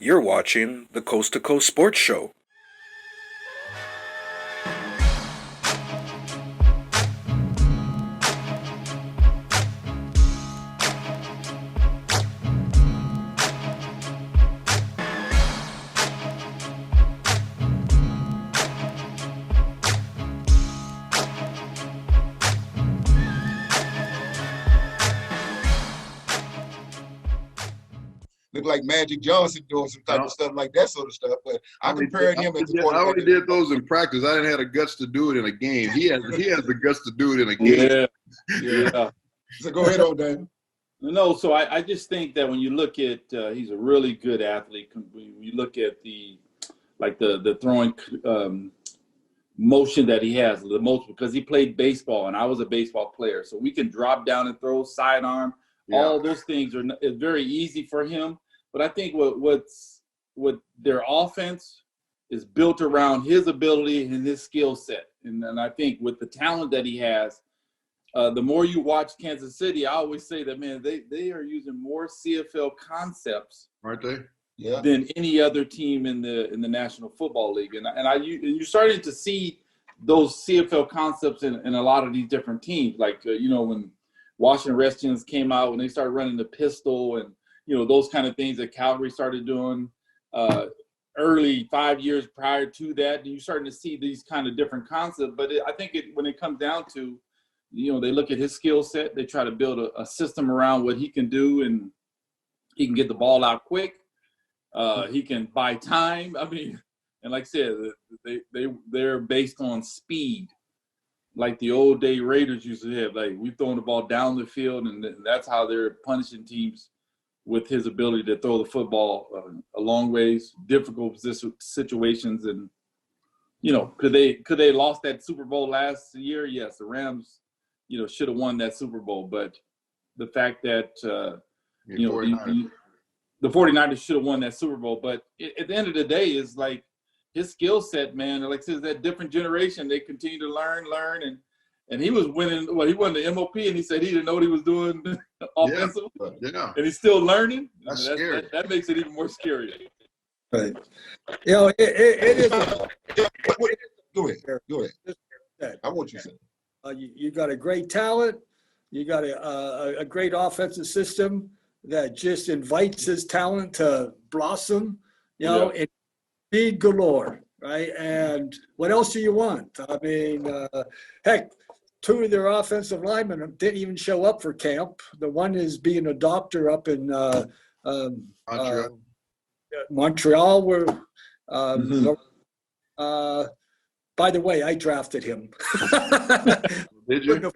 You're watching the Coast to Coast Sports Show. Look like Magic Johnson doing some type of stuff like that sort of stuff. But I compared him as the I quarterback. already did those in practice. I didn't have the guts to do it in a game. He has the guts to do it in a game. Yeah. So go ahead, Damon. No, so I just think that when you look at he's a really good athlete. When you look at the throwing motion that he has, the most, because he played baseball and I was a baseball player, so we can drop down and throw, sidearm. Yeah. All those things is very easy for him. But I think what their offense is built around his ability and his skill set. And I think with the talent that he has, the more you watch Kansas City, I always say that, man, they are using more CFL concepts, aren't they? Yeah. Than any other team in the National Football League. And you're starting to see those CFL concepts in a lot of these different teams. Like, when Washington Redskins came out, when they started running the pistol and, those kind of things that Calgary started doing early 5 years prior to that, and you're starting to see these kind of different concepts. But I think when it comes down to, they look at his skill set, they try to build a system around what he can do, and he can get the ball out quick. He can buy time. I mean, and like I said, they're based on speed, like the old day Raiders used to have. Like, we've thrown the ball down the field, and that's how they're punishing teams, with his ability to throw the football a long ways, difficult situations. And, could they lost that Super Bowl last year? Yes, the Rams, should have won that Super Bowl. But the fact that, the 49ers should have won that Super Bowl. But at the end of the day, is like his skill set, man. Like I said, that different generation, they continue to learn, and he was winning. Well, he won the MOP, and he said he didn't know what he was doing offensively. Yeah. And he's still learning. That's scary. That makes it even more scary. Right. It is. Go ahead. I want you to say. You got a great talent. You got a great offensive system that just invites his talent to blossom, and speed galore, right? And what else do you want? I mean, heck, two of their offensive linemen didn't even show up for camp. The one is being a doctor up in Montreal, where by the way, I drafted him. Did you?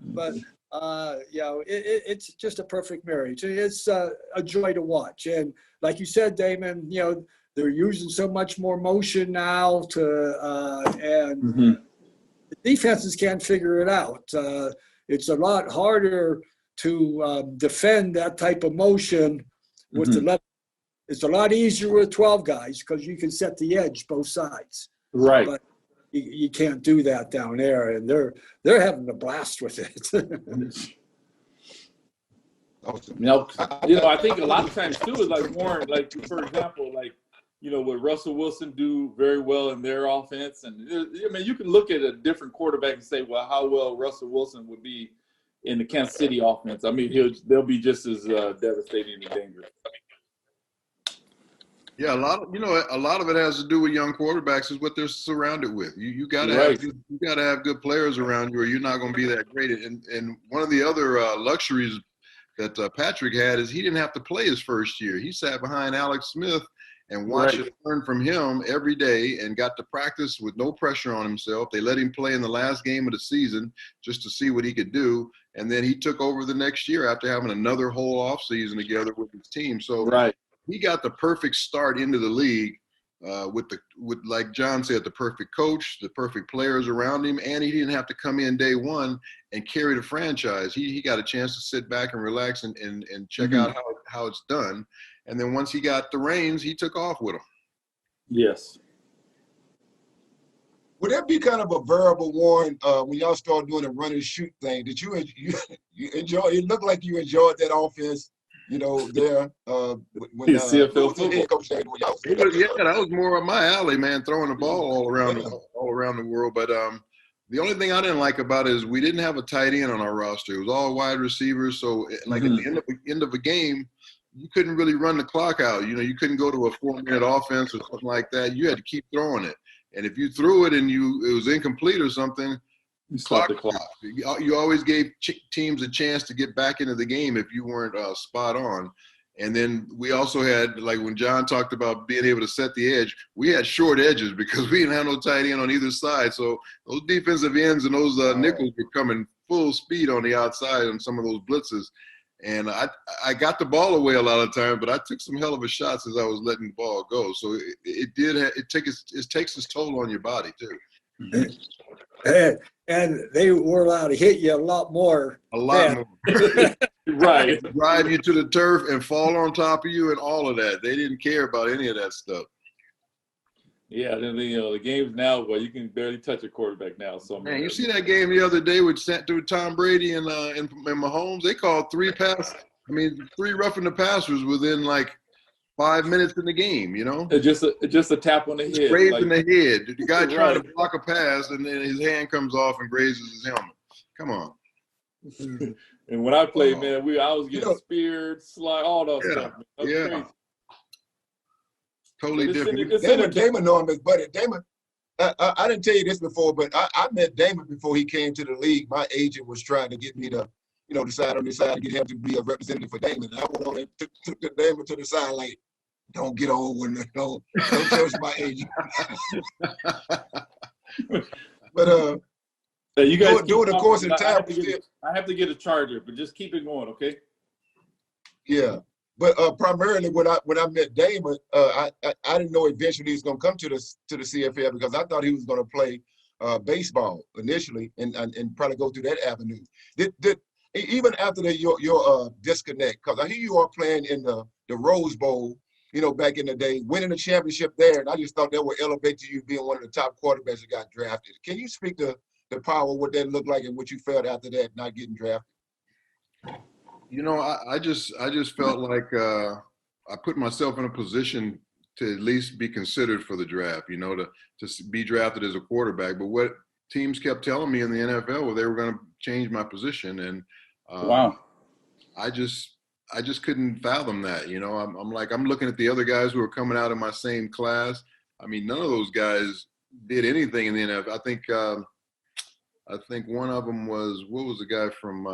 But it's just a perfect marriage. It's a joy to watch. And like you said, Damon, they're using so much more motion now and the defenses can't figure it out. It's a lot harder to defend that type of motion with the left. It's a lot easier with 12 guys because you can set the edge both sides. Right. But you can't do that down there, and they're having a blast with it. I think a lot of times too is like more like, for example, what Russell Wilson do very well in their offense, and you can look at a different quarterback and say, well, how well Russell Wilson would be in the Kansas City offense. I mean, they'll be just as devastating and dangerous. Yeah, a lot of it has to do with young quarterbacks is what they're surrounded with. You got to have good players around you, or you're not going to be that great. And one of the other luxuries that Patrick had is he didn't have to play his first year. He sat behind Alex Smith and watched it learn from him every day, and got to practice with no pressure on himself. They let him play in the last game of the season just to see what he could do, and then he took over the next year after having another whole off season together with his team. So he got the perfect start into the league with like John said, the perfect coach, the perfect players around him, and he didn't have to come in day one and carry the franchise. He got a chance to sit back and relax and check out how it's done. And then once he got the reins, he took off with them. Yes. Would that be kind of a variable, Warren, when y'all start doing the run and shoot thing? Did you enjoy? It looked like you enjoyed that offense, there when CFL the head coach said, Yeah, that was more up my alley, man. Throwing the ball all around the world. But the only thing I didn't like about it is we didn't have a tight end on our roster. It was all wide receivers. So like at the end of a game, you couldn't really run the clock out. You couldn't go to a 4-minute offense or something like that. You had to keep throwing it. And if you threw it and it was incomplete or something, Stop the clock. You always gave teams a chance to get back into the game if you weren't spot on. And then we also had, like when John talked about being able to set the edge, we had short edges because we didn't have no tight end on either side. So those defensive ends and those nickels were coming full speed on the outside on some of those blitzes. And I got the ball away a lot of times, but I took some hell of a shots as I was letting the ball go. So it takes its toll on your body too. And they were allowed to hit you a lot more. A lot more. Right. Drive you to the turf and fall on top of you and all of that. They didn't care about any of that stuff. Yeah, then the games now, well, you can barely touch a quarterback now. So man, you see that game the other day with Tom Brady and Mahomes? They called 3 roughing the passers within like 5 minutes in the game. Just a tap on the head, grazing the head. The guy trying to block a pass and then his hand comes off and grazes his helmet. Come on. And when I played, man, I was getting speared, all that stuff. Man. Crazy. Totally different. Damon know him as buddy. Damon, I didn't tell you this before, but I met Damon before he came to the league. My agent was trying to get me to, decide to get him to be a representative for Damon. And I went on and took the Damon to the side like, don't get on with it. Don't touch my agent. But you guys do it, of course, in time. I have to get a charger, but just keep it going, okay? Yeah. But primarily, when I met Damon, I didn't know eventually he was going to come to the CFL because I thought he was going to play baseball initially and probably go through that avenue. Did even after your disconnect, because I hear you are playing in the Rose Bowl, back in the day, winning the championship there, and I just thought that would elevate to you being one of the top quarterbacks that got drafted. Can you speak to the power of what that looked like and what you felt after that not getting drafted? I just felt like I put myself in a position to at least be considered for the draft, to be drafted as a quarterback. But what teams kept telling me in the NFL, well, they were going to change my position. And wow, I just couldn't fathom that. I'm looking at the other guys who are coming out of my same class. I mean, none of those guys did anything in the NFL. I think one of them was, what was the guy from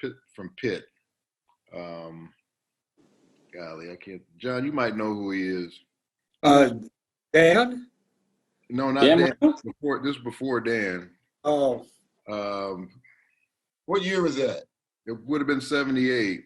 Pitt? Golly, I can't. John, you might know who he is. Dan? No, not Dan. This was before Dan. Oh. What year was that? It would have been 78.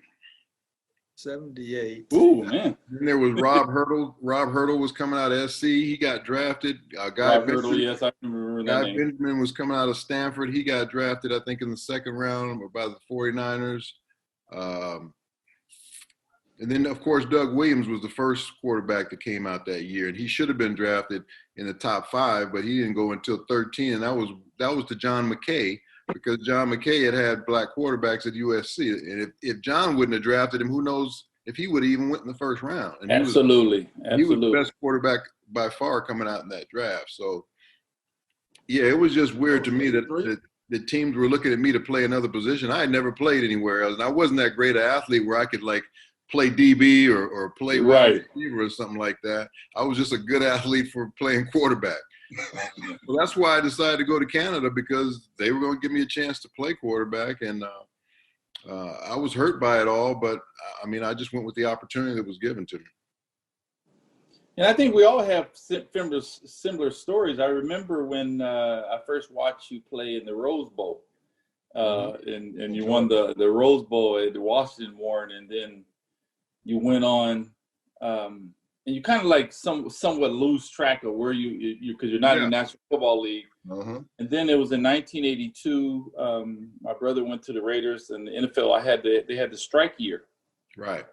78. Ooh, man. Then there was Rob Hurdle. Rob Hurdle was coming out of SC. He got drafted. Guy Hurdle, yes, I remember that name. Benjamin was coming out of Stanford. He got drafted, I think, in the second round by the 49ers. And then, of course, Doug Williams was the first quarterback that came out that year, and he should have been drafted in the top 5, but he didn't go until 13, and that was to John McKay, because John McKay had black quarterbacks at USC, and if John wouldn't have drafted him, who knows if he would have even went in the first round. And Absolutely. He was the best quarterback by far coming out in that draft. So, yeah, it was just weird to me that the teams were looking at me to play another position. I had never played anywhere else, and I wasn't that great an athlete where I could, play DB or play wide receiver or something like that. I was just a good athlete for playing quarterback. Well, that's why I decided to go to Canada, because they were going to give me a chance to play quarterback, and I was hurt by it all, but I just went with the opportunity that was given to me. And I think we all have similar stories. I remember when I first watched you play in the Rose Bowl, and you won the Rose Bowl at the Washington Warren, and then you went on, and you kind of somewhat lose track of where you because you're not in the National Football League. And then it was in 1982. My brother went to the Raiders, and the NFL. They had the strike year. Right.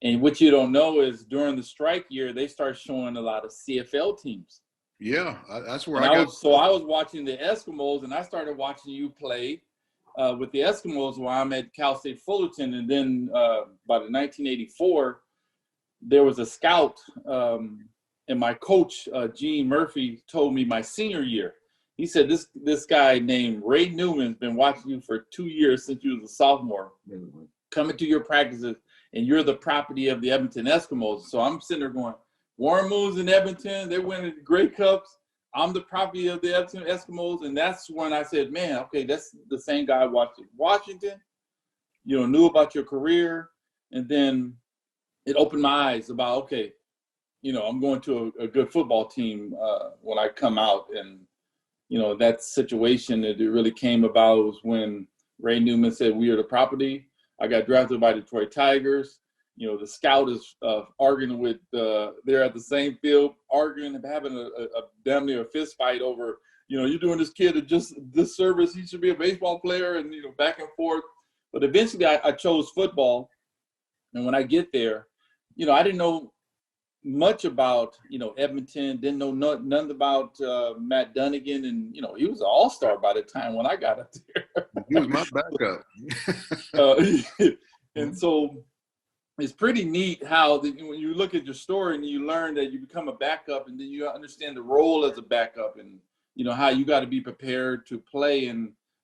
And what you don't know is during the strike year, they start showing a lot of CFL teams. Yeah, that's where I was watching the Eskimos, and I started watching you play. with the Eskimos while I'm at Cal State Fullerton. And then by the 1984, there was a scout, and my coach, Gene Murphy, told me my senior year. He said, this guy named Ray Newman's been watching you for 2 years since you was a sophomore, coming to your practices, and you're the property of the Edmonton Eskimos. So I'm sitting there going, Warren Moon's in Edmonton, they're winning the Grey Cups. I'm the property of the Edmonton Eskimos. And that's when I said, man, okay, that's the same guy I watched in Washington, knew about your career. And then it opened my eyes about, okay, I'm going to a good football team when I come out. And, that situation that it really came about was when Ray Newman said, we are the property. I got drafted by Detroit Tigers. The scout is arguing with, they're at the same field, arguing, having a damn near a fist fight over, you're doing this kid a disservice. He should be a baseball player, and, back and forth. But eventually I chose football. And when I get there, I didn't know much about, Edmonton, didn't know nothing about Matt Dunnigan. And, he was an all-star by the time when I got up there. He was my backup. And so it's pretty neat how when you look at your story and you learn that you become a backup, and then you understand the role as a backup, and, how you got to be prepared to play.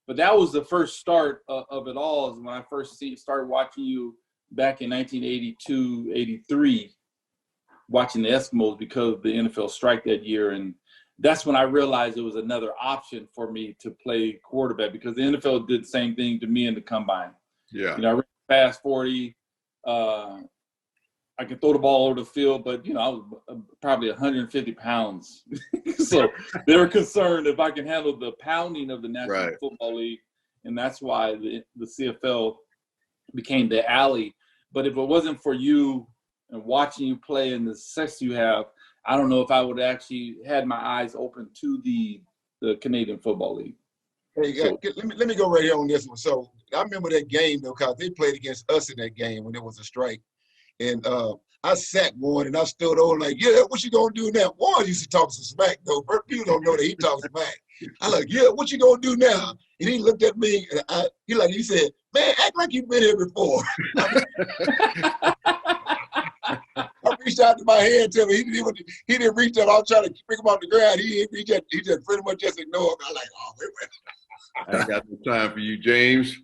But that was the first start of it all, is when I first started watching you back in 1982, 83. Watching the Eskimos because of the NFL strike that year. And that's when I realized it was another option for me to play quarterback, because the NFL did the same thing to me in the combine. Yeah. I ran fast 40. I could throw the ball over the field, but, I was probably 150 pounds. So they were concerned if I can handle the pounding of the National Football League. And that's why the CFL became the alley. But if it wasn't for you and watching you play and the success you have, I don't know if I would actually had my eyes open to the Canadian Football League. Hey, let me go right here on this one. So I remember that game, though, because they played against us in that game when there was a strike. And I sat one and I stood over like, yeah, what you going to do now? Warren used to talk some smack, though. People don't know that he talks smack. I like, yeah, what you going to do now? And he looked at me and he said, man, act like you've been here before. I reached out to my hand to him. He didn't reach out. I was trying to pick him off the ground. He just pretty much just ignored me. I was like, oh, wait. I got no time for you, James.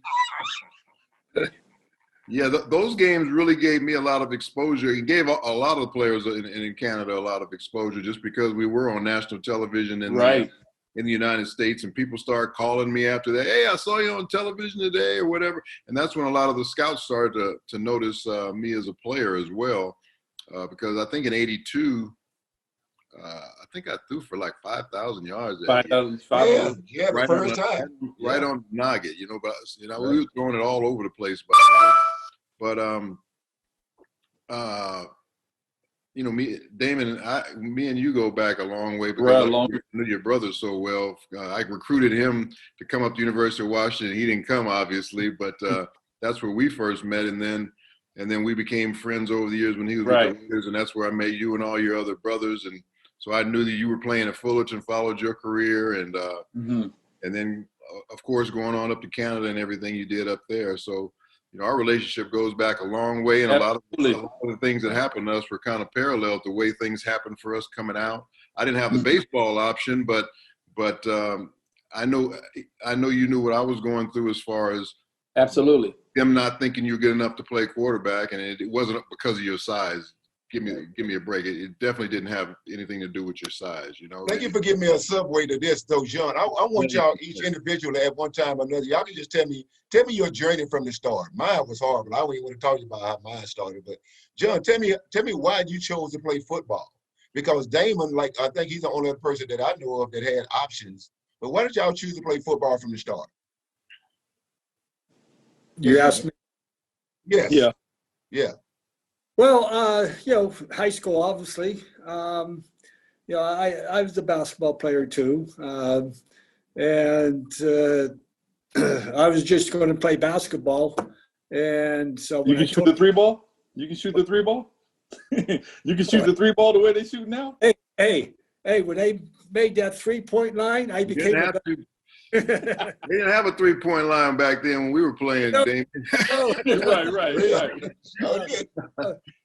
Yeah, those games really gave me a lot of exposure. It gave a lot of players in Canada a lot of exposure, just because we were on national television in the United States, and people started calling me after that. Hey, I saw you on television today, or whatever. And that's when a lot of the scouts started to notice me as a player as well. Because I think in '82, I think I threw for like 5,000 yards. 5,000. Yeah, the first time. Right on the nugget, but we were throwing it all over the place by then. But Damon, me and you go back a long way because I knew your brother so well. I recruited him to come up to the University of Washington. He didn't come, obviously, but that's where we first met, and then we became friends over the years when he was with the Raiders, and that's where I met you and all your other brothers. And so I knew that you were playing at Fullerton, followed your career, and then, of course, going on up to Canada and everything you did up there. So, our relationship goes back a long way, and a lot of the things that happened to us were kind of parallel to the way things happened for us coming out. I didn't have the baseball option, but I know you knew what I was going through as far as him not thinking you were good enough to play quarterback, and it wasn't because of your size. Give me a break. It definitely didn't have anything to do with your size, Thank you for giving me a subway to this, though, John. I want y'all each individually at one time or another. Y'all can just tell me your journey from the start. Mine was horrible. I don't even want to talk about how mine started. But John, tell me why you chose to play football. Because Damon, I think he's the only other person that I know of that had options. But why did y'all choose to play football from the start? You asked me? Yes. Yeah. Well, high school, obviously. I was a basketball player too. And I was just going to play basketball. And so you can shoot the three ball? You can shoot the three ball? You can shoot the three ball the way they shoot now? Hey, when they made that 3-point line, I became They didn't have a 3-point line back then when we were playing, Damon. Right.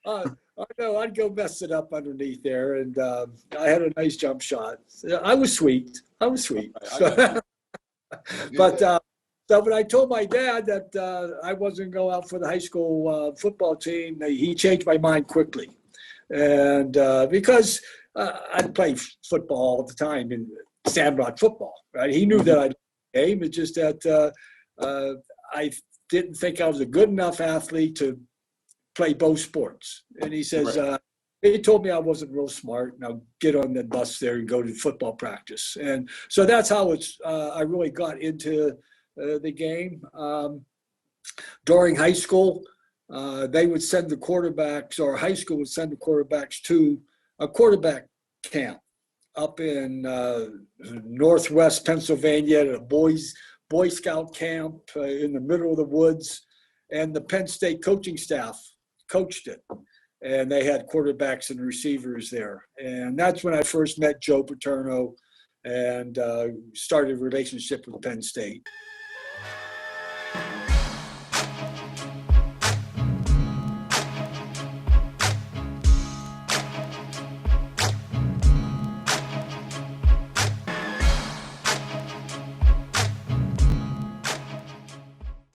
I know I'd go mess it up underneath there, and I had a nice jump shot. I was sweet. So, but so when I told my dad that I wasn't going out for the high school football team, he changed my mind quickly, and because I'd play football all the time in Sandrock football, right? He knew that I'd game. It's just that I didn't think I was a good enough athlete to play both sports. And he says, he told me I wasn't real smart, and I'll get on the bus there and go to football practice. And so that's how I really got into the game. During high school, they would send the quarterbacks, or high school would send the quarterbacks to a quarterback camp up in northwest Pennsylvania at a Boy Scout camp in the middle of the woods. And the Penn State coaching staff coached it. And they had quarterbacks and receivers there. And that's when I first met Joe Paterno and started a relationship with Penn State.